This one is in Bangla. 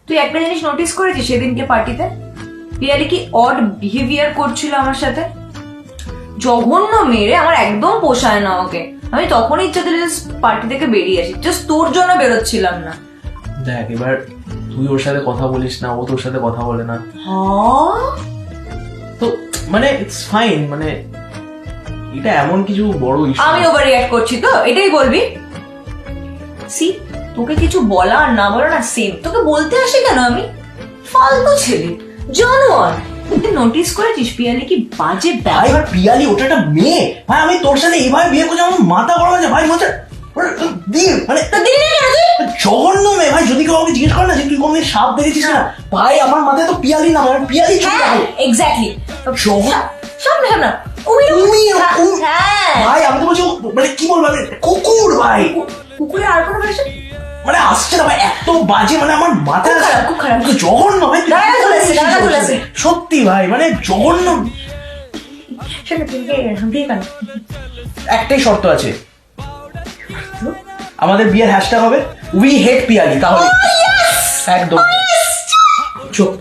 তুই একটা জিনিস নোটিস করেছিস সেদিনকে পার্টিতে পিয়ালি কি অড বিহেভিয়ার করছিল আমার সাথে? জঘন্য মেরে আমার একদম পোষায় না ওকে। আমি তখনই ইচ্ছা দিলে জাস্ট পার্টি থেকে বেরিয়ে আসি, জাস্ট তোর জন্য বেরোচ্ছিলাম না। দেখ এবার তুই ওর সাথে কথা বলিস না, ও তোর সাথে কথা বলে না, তো মানে ইটস ফাইন, মানে এটা এমন কিছু বড় ইস্যু। আমি ওভার রিঅ্যাক্ট করছি তো, এটাই বলবি? সি, তোকে কিছু বলা আর না বলা না সেম। তোকে বলতে আসি কেন আমি? ফালতু ছেলে, জানোয়ার। নোটিস করেছিস পিয়ালি কি বাজে ভাই এবার পিয়ালি ওটা একটা মেয়ে, ভাই আমি তোর সাথে এইভাবে বিয়ে করছি আমার মাথা গরম আছে ভাই, মনে মানে জঘন্য মেয়ে ভাই। যদি কেউ আমাকে জিজ্ঞেস করে না যে তুই কোনদিন সাপ দেখেছিস না, ভাই আমার মাথায় তো পিয়ালি না, আমার পিয়ালি এক্স্যাক্টলি সামনে সামনে ভাই। আমি তো বলছি মানে কি বলবো, কুকুর ভাই, কুকুরের আর কোনো ভাষা মানে আসছে না ভাই, এত বাজে, মানে আমার মাথা খুব খারাপ। জঘন্য ভাই, তুলেছে সত্যি ভাই, মানে জঘন্য। একটাই শর্ত আছে, আমাদের বিয়ের হ্যাশট্যাগ হবে উই হেট পিয়ালি, তাহলে একদম চুপ।